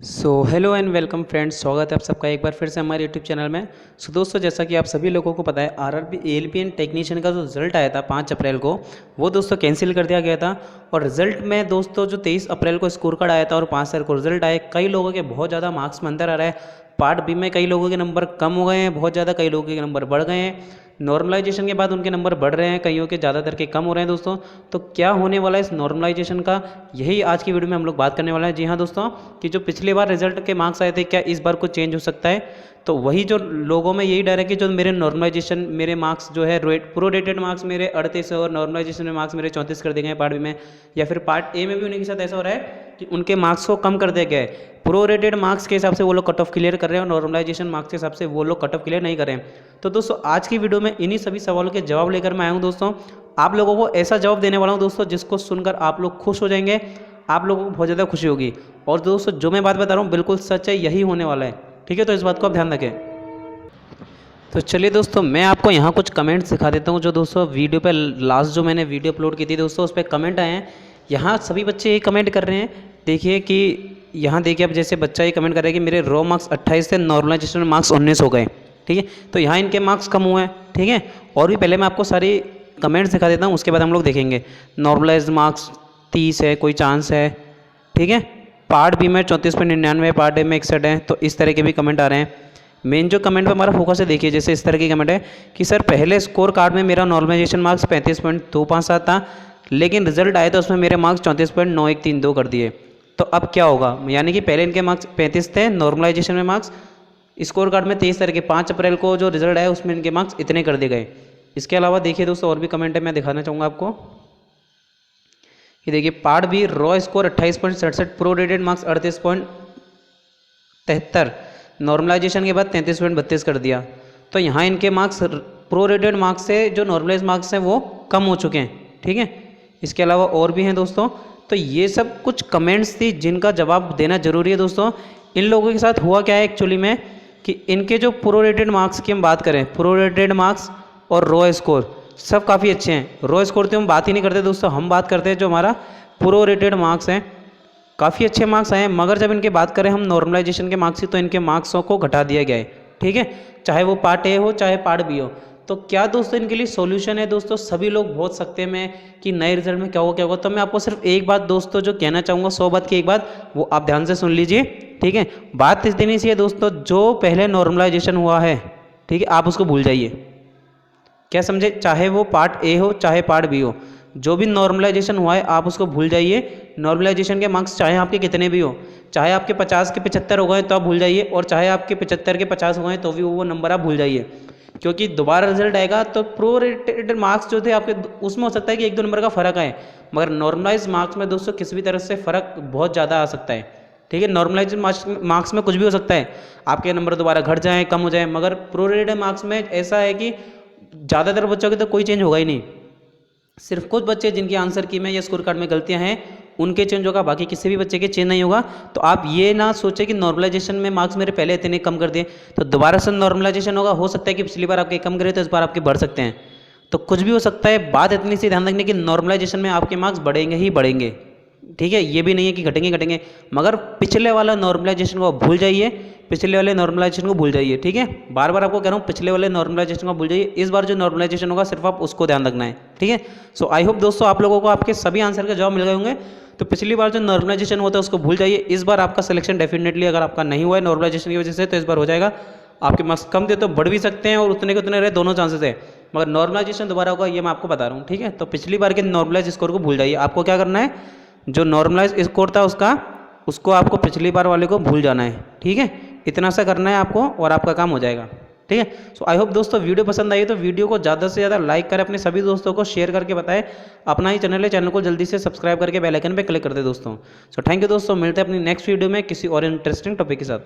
Hello and welcome friends, स्वागत है आप सबका एक बार फिर से हमारे यूट्यूब चैनल में। दोस्तों, जैसा कि आप सभी लोगों को पता है, आरआरबी एएलपी एंड टेक्नीशियन का जो रिजल्ट आया था 5 अप्रैल को, वो दोस्तों कैंसिल कर दिया गया था। और रिजल्ट में दोस्तों जो 23 अप्रैल को स्कोर कार्ड आया था और 5 तारीख को रिजल्ट आए, कई लोगों के बहुत ज़्यादा मार्क्स में अंतर आ रहा है। पार्ट बी में कई लोगों के नंबर कम हो गए हैं बहुत ज़्यादा, कई लोगों के नंबर बढ़ गए हैं। नॉर्मलाइजेशन के बाद उनके नंबर बढ़ रहे हैं, कईयों के ज़्यादातर के कम हो रहे हैं दोस्तों। तो क्या होने वाला है इस नॉर्मलाइजेशन का, यही आज की वीडियो में हम लोग बात करने वाला है। जी हाँ दोस्तों, कि जो पिछली बार रिजल्ट के मार्क्स आए थे, क्या इस बार कुछ चेंज हो सकता है। तो वही जो लोगों में यही डर है कि जो मेरे नॉर्मलाइजेशन मेरे मार्क्स जो है प्रोरेटेड मार्क्स मेरे 38 और नॉर्मलाइजेशन में मार्क्स मेरे 34 कर दिए गए हैं पार्ट बी में, या फिर पार्ट ए में भी उन्हीं के साथ ऐसा हो रहा है कि उनके मार्क्स को कम कर दिया गया है। प्रोरेटेड मार्क्स के हिसाब से वो लोग कट ऑफ क्लियर कर रहे हैं और नॉर्मलाइजेशन मार्क्स के हिसाब से वो लोग कट ऑफ क्लियर नहीं कर रहे हैं। तो दोस्तों, आज की वीडियो में इन्हीं सभी सवालों के जवाब लेकर मैं आया हूँ दोस्तों। आप लोगों को ऐसा जवाब देने वाला हूँ दोस्तों जिसको सुनकर आप लोग खुश हो जाएंगे, आप लोगों को बहुत ज़्यादा खुशी होगी। और दोस्तों, जो मैं बात बता रहा हूँ बिल्कुल सच है, यही होने वाला है। ठीक है, तो इस बात को आप ध्यान रखें। तो चलिए दोस्तों, मैं आपको यहाँ कुछ कमेंट्स दिखा देता हूँ जो दोस्तों वीडियो पे लास्ट जो मैंने वीडियो अपलोड की थी दोस्तों, उस पर कमेंट आए हैं। यहाँ सभी बच्चे ये कमेंट कर रहे हैं, देखिए कि यहाँ देखिए, अब जैसे बच्चा ये कमेंट कर रहा है कि मेरे रॉ मार्क्स 28 थे, नॉर्मलाइजेशन में मार्क्स 19 हो गए। ठीक है, तो यहाँ इनके मार्क्स कम हुए हैं। ठीक है, और भी पहले मैं आपको सारी कमेंट्स दिखा देता हूँ, उसके बाद हम लोग देखेंगे। नॉर्मलाइज मार्क्स 30 है, कोई चांस है। ठीक है, पार्ट बी में 34.99, पार्ट ए में 61 है। तो इस तरह के भी कमेंट आ रहे हैं। मेन जो कमेंट पे हमारा फोकस है, देखिए जैसे इस तरह की कमेंट है कि सर पहले स्कोर कार्ड में मेरा नॉर्मलाइजेशन मार्क्स 35.257 था, लेकिन रिजल्ट आया तो उसमें मेरे मार्क्स 34.9132 कर दिए। तो अब क्या होगा, यानी कि पहले इनके मार्क्स 35 थे नॉर्मलाइजेशन में मार्क्स, स्कोर कार्ड में 23 तारीख के 5 अप्रैल को जो रिजल्ट आया उसमें इनके मार्क्स इतने कर दिए गए। इसके अलावा देखिए दोस्तों, और भी कमेंट है, मैं दिखाना चाहूँगा आपको। ये देखिए, part B raw score 28.67, prorated marks 38.73, normalisation के बाद 33.32 कर दिया। तो यहाँ इनके मार्क्स प्रो रेटेड मार्क्स से जो नॉर्मलाइज मार्क्स हैं वो कम हो चुके हैं। ठीक है, इसके अलावा और भी हैं दोस्तों। तो ये सब कुछ कमेंट्स थी जिनका जवाब देना जरूरी है दोस्तों। इन लोगों के साथ हुआ क्या है एक्चुअली में, कि इनके जो प्रो रेटेड मार्क्स की हम बात करें, प्रो रेटेड मार्क्स और रॉ स्कोर सब काफ़ी अच्छे हैं। रॉ स्कोर तो हम बात ही नहीं करते दोस्तों, हम बात करते हैं जो हमारा प्रो रेटेड मार्क्स हैं, काफ़ी अच्छे मार्क्स आए हैं। मगर जब इनके बात करें हम नॉर्मलाइजेशन के मार्क्स की, तो इनके मार्क्सों को घटा दिया गया है। ठीक है, चाहे वो पार्ट ए हो चाहे पार्ट बी हो। तो क्या दोस्तों इनके लिए सॉल्यूशन है दोस्तों, सभी लोग बहुत सकते हैं कि नए रिजल्ट में क्या होगा क्या होगा। तो मैं आपको सिर्फ एक बात दोस्तों जो कहना चाहूँगा, 100 बात की एक बात, वो आप ध्यान से सुन लीजिए। ठीक है, बात इस दिन से है दोस्तों, जो पहले नॉर्मलाइजेशन हुआ है, ठीक है, आप उसको भूल जाइए। क्या समझे, चाहे वो पार्ट ए हो चाहे पार्ट बी हो, जो भी नॉर्मलाइजेशन हुआ है आप उसको भूल जाइए। नॉर्मलाइजेशन के मार्क्स चाहे आपके कितने भी हो, चाहे आपके 50 के 75 हो गए तो आप भूल जाइए, और चाहे आपके 75 के 50 हो गए तो भी वो नंबर आप भूल जाइए। क्योंकि दोबारा रिजल्ट आएगा तो प्रोरेटेड मार्क्स जो थे आपके, उसमें हो सकता है कि 1-2 नंबर का फर्क आए, मगर नॉर्मलाइज मार्क्स में दोस्तों किसी भी तरह से फ़र्क बहुत ज़्यादा आ सकता है। ठीक है, नॉर्मलाइज मार्क्स में कुछ भी हो सकता है, आपके नंबर दोबारा घट जाएँ कम हो जाए, मगर प्रोरेटेड मार्क्स में ऐसा है कि ज़्यादातर बच्चों के तो कोई चेंज होगा ही नहीं। सिर्फ कुछ बच्चे जिनकी आंसर की में या स्कोर कार्ड में गलतियां हैं उनके चेंज होगा, बाकी किसी भी बच्चे के चेंज नहीं होगा। तो आप ये ना सोचें कि नॉर्मलाइजेशन में मार्क्स मेरे पहले इतने कम कर दिए तो दोबारा से नॉर्मलाइजेशन होगा, हो सकता है कि पिछली बार आपके कम करे तो इस बार आपके बढ़ सकते हैं। तो कुछ भी हो सकता है, बात इतनी सी ध्यान रखने की नॉर्मलाइजेशन में आपके मार्क्स बढ़ेंगे ही बढ़ेंगे। ठीक है, ये भी नहीं है कि घटेंगे, मगर पिछले वाला नॉर्मलाइजेशन को भूल जाइए, पिछले वाले नॉर्मलाइजेशन को भूल जाइए। ठीक है, बार बार आपको कह रहा हूँ, पिछले वाले नॉर्मलाइजेशन को भूल जाइए। इस बार जो नॉर्मलाइजेशन होगा सिर्फ आप उसको ध्यान रखना है। ठीक है, सो आई होप दोस्तों आप लोगों को आपके सभी आंसर के जवाब मिल गए होंगे। तो पिछली बार जो नॉर्मलाइजेशन होता है उसको भूल जाइए। इस बार आपका सिलेक्शन डेफिनेटली, अगर आपका नहीं हुआ है नॉर्मलाइजेशन की वजह से, तो इस बार हो जाएगा। आपके मार्क्स कम थे तो बढ़ भी सकते हैं, और उतने के उतने रहे, दोनों चांसेस है, मगर नॉर्मलाइजेशन दोबारा होगा, ये मैं आपको बता रहा हूँ। ठीक है, तो पिछली बार के नॉर्मलाइज स्कोर को भूल जाइए। आपको क्या करना है, जो नॉर्मलाइज स्कोर था उसको आपको पिछली बार वाले को भूल जाना है। ठीक है, इतना सा करना है आपको और आपका काम हो जाएगा। ठीक है, सो आई होप दोस्तों वीडियो पसंद आई तो वीडियो को ज़्यादा से ज़्यादा लाइक करें, अपने सभी दोस्तों को शेयर करके बताएं। अपना ही चैनल है, चैनल को जल्दी से सब्सक्राइब करके बेल आइकन पे क्लिक कर दे दोस्तों। सो थैंक यू दोस्तों, मिलते हैं अपनी नेक्स्ट वीडियो में किसी और इंटरेस्टिंग टॉपिक के साथ।